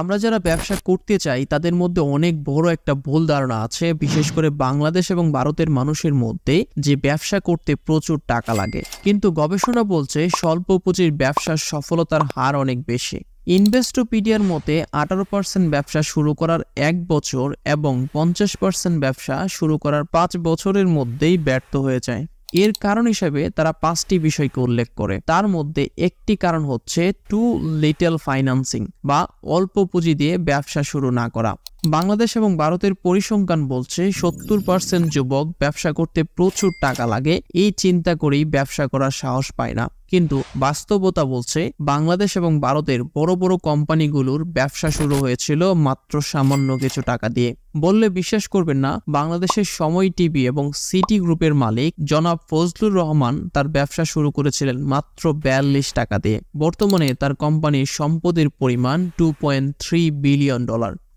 আমরা যারা ব্যবসা করতে চাই তাদের মধ্যে অনেক বড় একটা ভুল ধারণা আছে, বিশেষ করে বাংলাদেশ এবং ভারতের মানুষের মধ্যে, যে ব্যবসা করতে প্রচুর টাকা লাগে। কিন্তু গবেষণা বলছে স্বল্প পুঁজির ব্যবসার সফলতার হার অনেক বেশি। ইনভেস্টোপিডিয়ার মতে 18% ব্যবসা শুরু করার 1 বছর এবং 50% ব্যবসা শুরু করার 5 বছরের মধ্যেই ব্যর্থ হয়ে যায়। এর কারণ হিসেবে তারা 5টি বিষয়কে উল্লেখ করে। তার মধ্যে একটি কারণ হচ্ছে টু লিটল ফাইন্যান্সিং বা অল্প পুঁজি দিয়ে ব্যবসা শুরু না করা। বাংলাদেশ এবং ভারতের পরিসংখ্যান বলছে 70% যুবক ব্যবসা করতে প্রচুর টাকা লাগে এই চিন্তা করেই ব্যবসা করার সাহস পায় না। কিন্তু বাস্তবতা বলছে বাংলাদেশ এবং ভারতের বড় বড় কোম্পানিগুলোর ব্যবসা শুরু হয়েছিল মাত্র সামান্য কিছু টাকা দিয়ে। বললে বিশ্বাস করবেন না, বাংলাদেশের সময় টিভি এবং সিটি গ্রুপের মালিক জনাব ফজলুর রহমান তার ব্যবসা শুরু করেছিলেন মাত্র 42 টাকা দিয়ে। বর্তমানে তার কোম্পানির সম্পদের পরিমাণ $2.3 বিলিয়ন।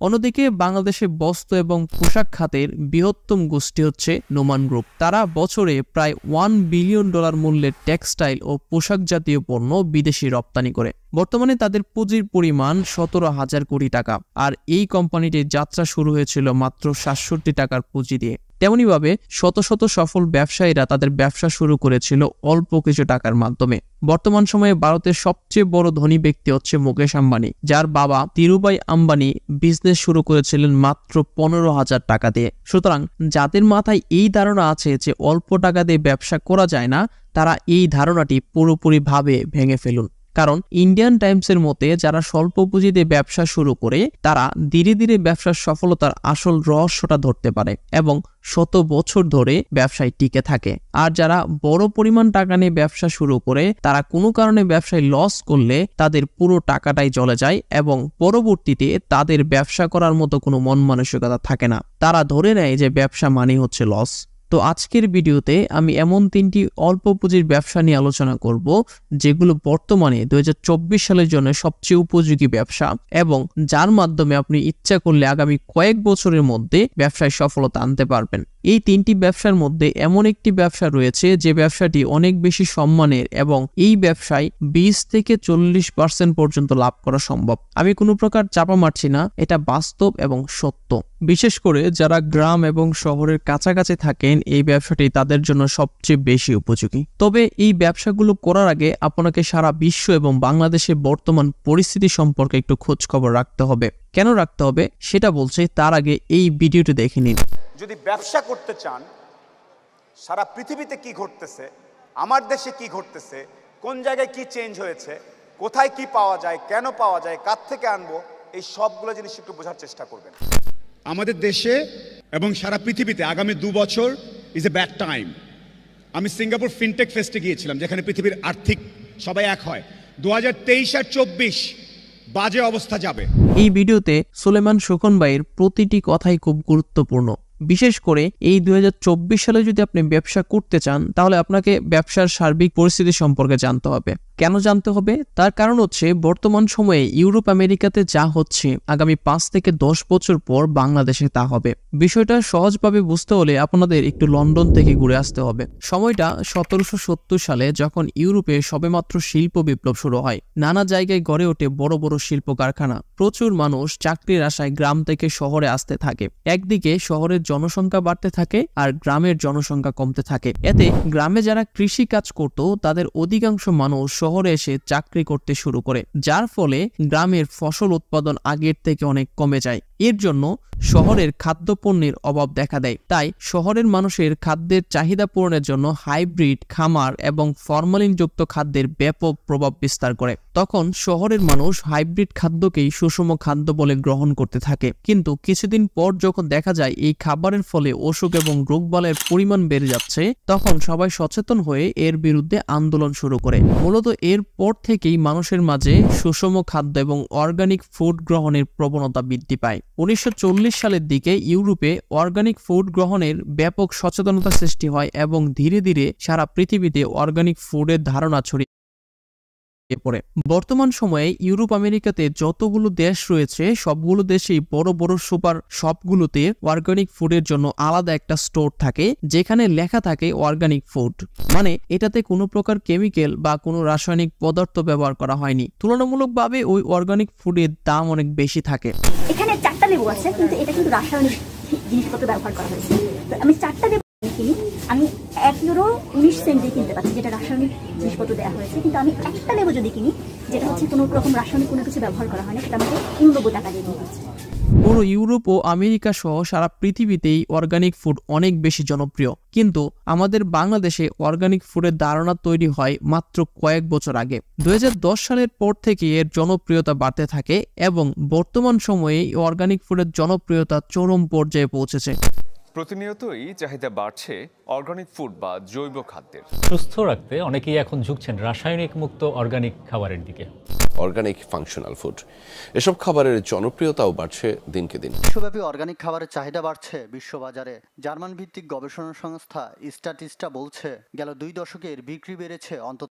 অন্যদিকে বাংলাদেশে বস্ত্র এবং পোশাক খাতের বৃহত্তম গোষ্ঠী হচ্ছে নোমান গ্রুপ। তারা বছরে প্রায় $1 বিলিয়ন মূল্যের টেক্সটাইল ও পোশাক জাতীয় পণ্য বিদেশে রপ্তানি করে। বর্তমানে তাদের পুঁজির পরিমাণ 17,000 কোটি টাকা, আর এই কোম্পানিটির যাত্রা শুরু হয়েছিল মাত্র 67 টাকার পুঁজি দিয়ে। তেমনিভাবে শত শত সফল ব্যবসায়ীরা তাদের ব্যবসা শুরু করেছিল অল্প কিছু টাকার মাধ্যমে। বর্তমান সময়ে ভারতের সবচেয়ে বড় ধনী ব্যক্তি হচ্ছে মুকেশ আম্বানি, যার বাবা ধীরুভাই আম্বানি বিজনেস শুরু করেছিলেন মাত্র 15,000 টাকা দিয়ে। সুতরাং যাদের মাথায় এই ধারণা আছে যে অল্প টাকা দিয়ে ব্যবসা করা যায় না, তারা এই ধারণাটি পুরোপুরিভাবে ভেঙে ফেলুন। কারণ ইন্ডিয়ান টাইমসের মতে যারা স্বল্প পুঁজিতে ব্যবসা শুরু করে তারা ধীরে ধীরে ব্যবসার সফলতার আসল রহস্যটা ধরতে পারে এবং শত বছর ধরে ব্যবসায় টিকে থাকে। আর যারা বড় পরিমাণ টাকা নিয়ে ব্যবসা শুরু করে তারা কোনো কারণে ব্যবসায় লস করলে তাদের পুরো টাকাটাই চলে যায় এবং পরবর্তীতে তাদের ব্যবসা করার মতো কোনো মন মানসিকতা থাকে না। তারা ধরে নেয় যে ব্যবসা মানেই হচ্ছে লস। তো আজকের ভিডিওতে আমি এমন 3টি অল্প পুঁজির ব্যবসা নিয়ে আলোচনা করব যেগুলো বর্তমানে 2024 সালের জন্য সবচেয়ে উপযোগী ব্যবসা এবং যার মাধ্যমে আপনি ইচ্ছা করলে আগামী কয়েক বছরের মধ্যে ব্যবসায় সফলতা আনতে পারবেন। এই 3টি ব্যবসার মধ্যে এমন একটি ব্যবসা রয়েছে যে ব্যবসাটি অনেক বেশি সম্মানের এবং এই ব্যবসায় 20 থেকে 40% পর্যন্ত লাভ করা সম্ভব। আমি কোনো প্রকার চাপা মারছি না, এটা বাস্তব এবং সত্য। বিশেষ করে যারা গ্রাম এবং শহরের কাছাকাছি থাকেন এই ব্যবসাটি তাদের জন্য সবচেয়ে বেশি উপযোগী। তবে এই ব্যবসাগুলো করার আগে আপনাকে সারা বিশ্ব এবং বাংলাদেশের বর্তমান পরিস্থিতি সম্পর্কে একটু খোঁজ খবর রাখতে হবে। কেন রাখতে হবে সেটা বলছে, তার আগে এই ভিডিওটি দেখে নিন। যদি ব্যবসা করতে চান, সারা পৃথিবীতে কি ঘটতেছে, আমার দেশে কি ঘটতেছে, কোন জায়গায় কি চেঞ্জ হয়েছে, কোথায় কি পাওয়া যায়, কেন পাওয়া যায়, কার থেকে আনবো, এই সবগুলো জিনিস একটু বোঝার চেষ্টা করবেন। আমাদের দেশে এবং সারা পৃথিবীতে আগামী 2 বছর ইজ এ ব্যাড টাইম। আমি সিঙ্গাপুর ফিনটেক ফেস্টে গিয়েছিলাম, যেখানে পৃথিবীর আর্থিক সবাই এক হয়। 2023 আর 24 বাজে অবস্থা যাবে। এই ভিডিওতে সুলেমান সুখন ভাইয়ের প্রতিটি কথাই খুব গুরুত্বপূর্ণ। বিশেষ করে এই 2024 সালে যদি আপনি ব্যবসা করতে চান তাহলে আপনাকে ব্যবসার সার্বিক পরিস্থিতি সম্পর্কে জানতে হবে। কেন জানতে হবে? তার কারণ হচ্ছে বর্তমান সময়ে ইউরোপ আমেরিকাতে যা হচ্ছে আগামী 5 থেকে 10 বছর পর বাংলাদেশে তা হবে। বিষয়টা সহজভাবে বুঝতে হলে আপনাদের একটু লন্ডন থেকে ঘুরে আসতে হবে। সময়টা 1770 সালে, যখন ইউরোপে সবেমাত্র শিল্প বিপ্লব শুরু হয়। নানা জায়গায় গড়ে ওঠে বড় বড় শিল্প কারখানা। প্রচুর মানুষ চাকরির আশায় গ্রাম থেকে শহরে আসতে থাকে। একদিকে শহরের জনসংখ্যা বাড়তে থাকে আর গ্রামের জনসংখ্যা কমতে থাকে। এতে গ্রামে যারা কৃষি কাজ করত তাদের অধিকাংশ মানুষ শহরে এসে চাকরি করতে শুরু করে, যার ফলে গ্রামের ফসল উৎপাদন আগের থেকে অনেক কমে যায়। এর জন্য শহরের খাদ্যপণ্যের অভাব দেখা দেয়। তাই শহরের মানুষের খাদ্যের চাহিদা পূরণের জন্য হাইব্রিড খামার এবং ফরমালিনযুক্ত খাদ্যের ব্যাপক প্রভাব বিস্তার করে। তখন শহরের মানুষ হাইব্রিড খাদ্যকেই সুষম খাদ্য বলে গ্রহণ করতে থাকে। কিন্তু কিছুদিন পর যখন দেখা যায় এই খাবারের ফলে অসুখ এবং রোগবালাইয়ের পরিমাণ বেড়ে যাচ্ছে, তখন সবাই সচেতন হয়ে এর বিরুদ্ধে আন্দোলন শুরু করে। মূলত এর পর থেকেই মানুষের মাঝে সুষম খাদ্য এবং অর্গানিক ফুড গ্রহণের প্রবণতা বৃদ্ধি পায়। 1940 সালের দিকে ইউরোপে অর্গানিক ফুড গ্রহণের ব্যাপক সচেতনতা সৃষ্টি হয় এবং ধীরে ধীরে সারা পৃথিবীতে অর্গানিক ফুডের ধারণা ছড়িয়ে পড়ে। বর্তমান সময়ে ইউরোপ আমেরিকাতে যতগুলো দেশ রয়েছে সবগুলো দেশেই বড় বড় সুপার শপগুলোতে অর্গানিক ফুডের জন্য আলাদা একটা স্টোর থাকে, যেখানে লেখা থাকে অর্গানিক ফুড, মানে এটাতে কোনো প্রকার কেমিক্যাল বা কোনো রাসায়নিক পদার্থ ব্যবহার করা হয়নি। তুলনামূলকভাবে ওই অর্গানিক ফুডের দাম অনেক বেশি থাকে। এখানে 4টা লেবু আছে, কিন্তু এটা কিন্তু রাসায়নিক জিনিসপত্র ব্যবহার করা হয়েছে। তো আমি 4টা লেবু কিনি, আমি €1.19 দিয়ে কিনতে পারছি, যেটা রাসায়নিক জিনিসপত্র দেওয়া হয়েছে। কিন্তু আমি একটা লেবু যদি কিনি, যেটা হচ্ছে কোনো রকম রাসায়নিক কোনো কিছু ব্যবহার করা হয় না, সেটা আমাকে €89 দিয়ে কিনতে হচ্ছে। পুরো ইউরোপ ও আমেরিকা সহ সারা পৃথিবীতেই অর্গানিক ফুড অনেক বেশি জনপ্রিয়, কিন্তু আমাদের বাংলাদেশে অর্গানিক ফুডের ধারণা তৈরি হয় মাত্র কয়েক বছর আগে। 2010 সালের পর থেকে এর জনপ্রিয়তা বাড়তে থাকে এবং বর্তমান সময়ে অর্গানিক ফুডের জনপ্রিয়তা চরম পর্যায়ে পৌঁছেছে। প্রতিনিয়তই চাহিদা বাড়ছে অর্গানিক ফুড বা জৈব খাদ্যের। সুস্থ রাখতে অনেকেই এখন ঝুঁকছেন রাসায়নিক মুক্ত অর্গানিক খাবারের দিকে। অর্গানিক ফাংশনাল ফুড, এসব খাবারের জনপ্রিয়তাও বাড়ছে দিনকে দিন। বিশ্বব্যাপী অর্গানিক খাবারের চাহিদা বাড়ছে বিশ্ববাজারে। জার্মান ভিত্তিক গবেষণা সংস্থা স্ট্যাটিস্টা বলছে, গেল 2 দশকের বিক্রি বেড়েছে অন্তত